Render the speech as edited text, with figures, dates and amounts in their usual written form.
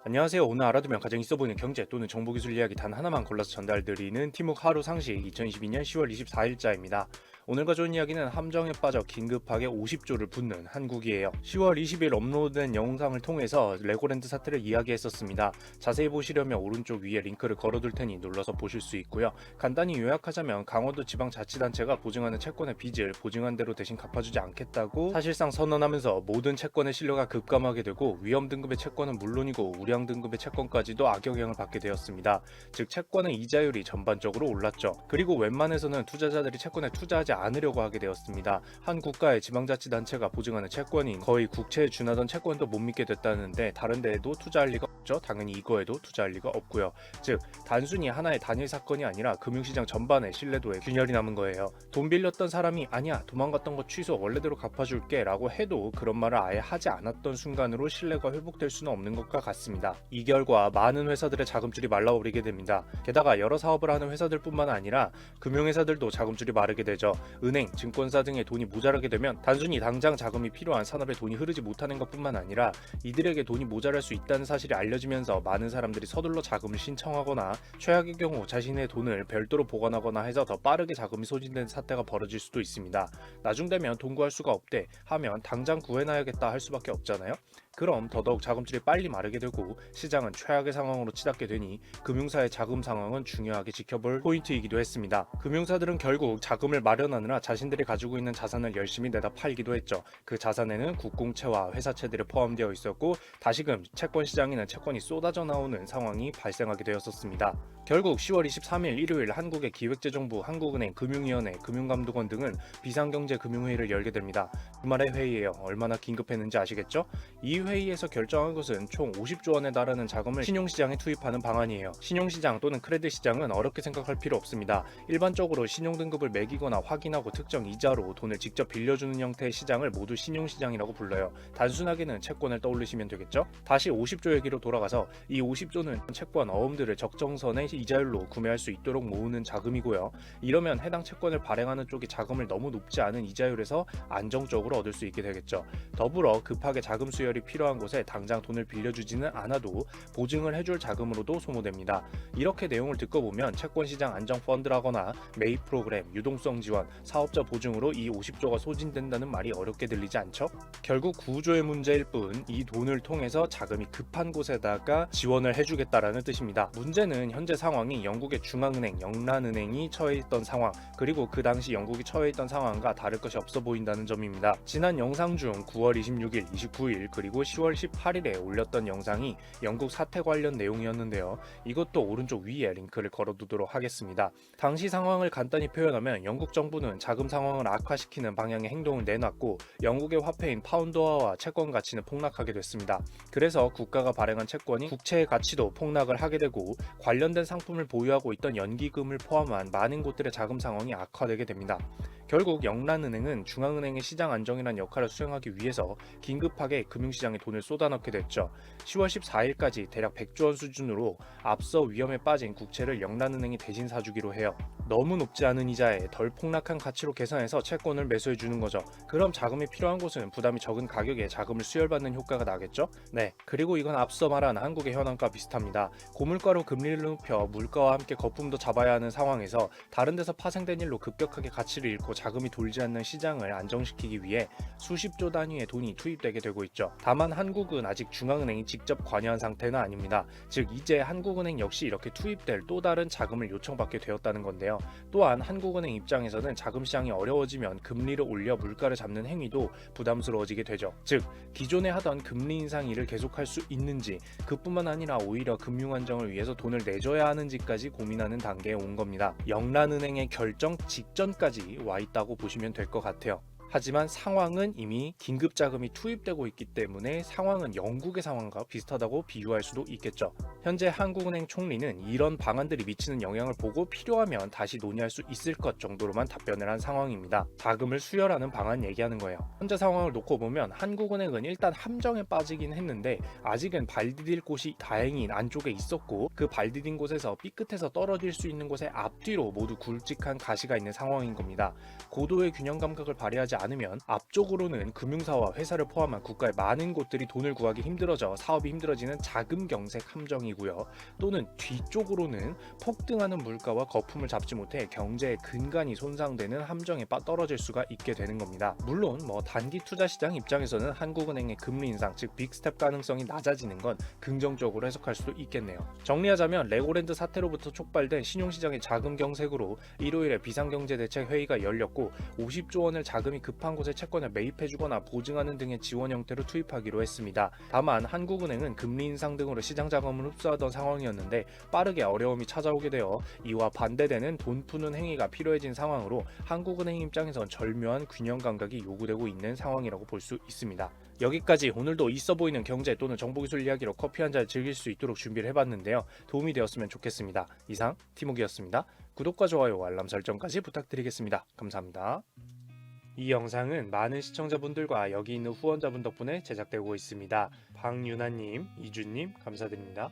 안녕하세요. 오늘 알아두면 가장 있어 보이는 경제 또는 정보기술 이야기 단 하나만 골라서 전달드리는 티묵 하루 상식 2022년 10월 24일자입니다. 오늘 가져온 이야기는 함정에 빠져 긴급하게 50조를 붓는 한국이에요. 10월 20일 업로드된 영상을 통해서 레고랜드 사태를 이야기했었습니다. 자세히 보시려면 오른쪽 위에 링크를 걸어둘 테니 눌러서 보실 수 있고요. 간단히 요약하자면 강원도 지방자치단체가 보증하는 채권의 빚을 보증한 대로 대신 갚아주지 않겠다고 사실상 선언하면서 모든 채권의 신뢰가 급감하게 되고 위험 등급의 채권은 물론이고 우량 등급의 채권까지도 악영향을 받게 되었습니다. 즉 채권의 이자율이 전반적으로 올랐죠. 그리고 웬만해서는 투자자들이 채권에 투자하지 않으려고 하게 되었습니다. 한 국가의 지방자치단체가 보증하는 채권인 거의 국채에 준하던 채권도 못 믿게 됐다는데 다른 데에도 투자할 리가 없죠. 당연히 이거에도 투자할 리가 없고요. 즉 단순히 하나의 단일 사건이 아니라 금융시장 전반의 신뢰도에 균열이 남은 거예요. 돈 빌렸던 사람이 아니야 도망갔던 거 취소 원래대로 갚아줄게 라고 해도 그런 말을 아예 하지 않았던 순간으로 신뢰가 회복될 수는 없는 것과 같습니다. 이 결과 많은 회사들의 자금줄이 말라버리게 됩니다. 게다가 여러 사업을 하는 회사들뿐만 아니라 금융회사들도 자금줄이 마르게 되죠. 은행, 증권사 등의 돈이 모자라게 되면 단순히 당장 자금이 필요한 산업에 돈이 흐르지 못하는 것뿐만 아니라 이들에게 돈이 모자랄 수 있다는 사실이 알려지면서 많은 사람들이 서둘러 자금을 신청하거나 최악의 경우 자신의 돈을 별도로 보관하거나 해서 더 빠르게 자금이 소진되는 사태가 벌어질 수도 있습니다. 나중 되면 돈 구할 수가 없대 하면 당장 구해놔야겠다 할 수밖에 없잖아요. 그럼 더더욱 자금줄이 빨리 마르게 되고 시장은 최악의 상황으로 치닫게 되니 금융사의 자금 상황은 중요하게 지켜볼 포인트이기도 했습니다. 금융사들은 결국 자금을 마련하느라 자신들이 가지고 있는 자산을 열심히 내다 팔기도 했죠. 그 자산에는 국공채와 회사채들이 포함되어 있었고 다시금 채권 시장에는 채권이 쏟아져 나오는 상황이 발생하게 되었었습니다. 결국 10월 23일 일요일 한국의 기획재정부, 한국은행, 금융위원회, 금융감독원 등은 비상경제금융회의를 열게 됩니다. 주말의 회의예요. 얼마나 긴급했는지 아시겠죠? 이 회의에서 결정한 것은 총 50조 원에 달하는 자금을 신용시장에 투입하는 방안이에요. 신용시장 또는 크레딧 시장은 어렵게 생각할 필요 없습니다. 일반적으로 신용등급을 매기거나 확인하고 특정 이자로 돈을 직접 빌려주는 형태의 시장을 모두 신용시장이라고 불러요. 단순하게는 채권을 떠올리시면 되겠죠? 다시 50조 얘기로 돌아가서 이 50조는 채권 어음들을 적정선의 이자율로 구매할 수 있도록 모으는 자금이고요. 이러면 해당 채권을 발행하는 쪽이 자금을 너무 높지 않은 이자율에서 안정적으로 얻을 수 있게 되겠죠. 더불어 급하게 자금 수혈이 필요한 곳에 당장 돈을 빌려주지는 않아도 보증을 해줄 자금으로도 소모됩니다. 이렇게 내용을 듣고 보면 채권시장 안정펀드라거나 매입 프로그램, 유동성 지원, 사업자 보증으로 이 50조가 소진된다는 말이 어렵게 들리지 않죠? 결국 구조의 문제일 뿐 이 돈을 통해서 자금이 급한 곳에다가 지원을 해주겠다라는 뜻입니다. 문제는 현재 상황이 영국의 중앙은행, 영란은행이 처해 있던 상황 그리고 그 당시 영국이 처해 있던 상황과 다를 것이 없어 보인다는 점입니다. 지난 영상 중 9월 26일, 29일 그리고 10월 18일에 올렸던 영상이 영국 사태 관련 내용이었는데요. 이것도 오른쪽 위에 링크를 걸어두도록 하겠습니다. 당시 상황을 간단히 표현하면 영국 정부는 자금 상황을 악화시키는 방향의 행동을 내놨고 영국의 화폐인 파운드화와 채권 가치는 폭락하게 됐습니다. 그래서 국가가 발행한 채권이 국채의 가치도 폭락을 하게 되고 관련된 상품을 보유하고 있던 연기금을 포함한 많은 곳들의 자금 상황이 악화되게 됩니다. 결국 영란은행은 중앙은행의 시장 안정이라는 역할을 수행하기 위해서 긴급하게 금융시장에 돈을 쏟아넣게 됐죠. 10월 14일까지 대략 100조 원 수준으로 앞서 위험에 빠진 국채를 영란은행이 대신 사주기로 해요. 너무 높지 않은 이자에 덜 폭락한 가치로 계산해서 채권을 매수해 주는 거죠. 그럼 자금이 필요한 곳은 부담이 적은 가격에 자금을 수혈받는 효과가 나겠죠? 네, 그리고 이건 앞서 말한 한국의 현황과 비슷합니다. 고물가로 금리를 높여 물가와 함께 거품도 잡아야 하는 상황에서 다른 데서 파생된 일로 급격하게 가치를 잃고 자금이 돌지 않는 시장을 안정시키기 위해 수십조 단위의 돈이 투입되게 되고 있죠. 다만 한국은 아직 중앙은행이 직접 관여한 상태는 아닙니다. 즉 이제 한국은행 역시 이렇게 투입될 또 다른 자금을 요청받게 되었다는 건데요. 또한 한국은행 입장에서는 자금 시장이 어려워지면 금리를 올려 물가를 잡는 행위도 부담스러워지게 되죠. 즉 기존에 하던 금리 인상 일을 계속할 수 있는지 그뿐만 아니라 오히려 금융 안정을 위해서 돈을 내줘야 하는지까지 고민하는 단계에 온 겁니다. 영란은행의 결정 직전까지 와 있다고 보시면 될 것 같아요. 하지만 상황은 이미 긴급 자금이 투입되고 있기 때문에 상황은 영국의 상황과 비슷하다고 비유할 수도 있겠죠. 현재 한국은행 총리는 이런 방안들이 미치는 영향을 보고 필요하면 다시 논의할 수 있을 것 정도로만 답변을 한 상황입니다. 자금을 수혈하는 방안 얘기하는 거예요. 현재 상황을 놓고 보면 한국은행은 일단 함정에 빠지긴 했는데 아직은 발 디딜 곳이 다행히 안쪽에 있었고 그 발 디딘 곳에서 삐끗해서 떨어질 수 있는 곳의 앞뒤로 모두 굵직한 가시가 있는 상황인 겁니다. 고도의 균형 감각을 발휘하지 않으면 앞쪽으로는 금융사와 회사를 포함한 국가의 많은 곳들이 돈을 구하기 힘들어져 사업이 힘들어지는 자금경색 함정이고요. 또는 뒤쪽으로는 폭등하는 물가와 거품을 잡지 못해 경제의 근간이 손상되는 함정에 떨어질 수가 있게 되는 겁니다. 물론 단기 투자 시장 입장에서는 한국은행의 금리 인상, 즉 빅스텝 가능성이 낮아지는 건 긍정적으로 해석할 수도 있겠네요. 정리하자면 레고랜드 사태로부터 촉발된 신용시장의 자금 경색으로 일요일에 비상경제대책회의가 열렸고 50조 원을 자금이 급한 곳에 채권을 매입해주거나 보증하는 등의 지원 형태로 투입하기로 했습니다. 다만 한국은행은 금리 인상 등으로 시장 자금을 흡수하던 상황이었는데 빠르게 어려움이 찾아오게 되어 이와 반대되는 돈 푸는 행위가 필요해진 상황으로 한국은행 입장에선 절묘한 균형 감각이 요구되고 있는 상황이라고 볼 수 있습니다. 여기까지 오늘도 있어 보이는 경제 또는 정보기술 이야기로 커피 한 잔 즐길 수 있도록 준비를 해봤는데요. 도움이 되었으면 좋겠습니다. 이상 티목이었습니다. 구독과 좋아요, 알람 설정까지 부탁드리겠습니다. 감사합니다. 이 영상은 많은 시청자분들과 여기 있는 후원자분 덕분에 제작되고 있습니다. 박유나님, 이주님 감사드립니다.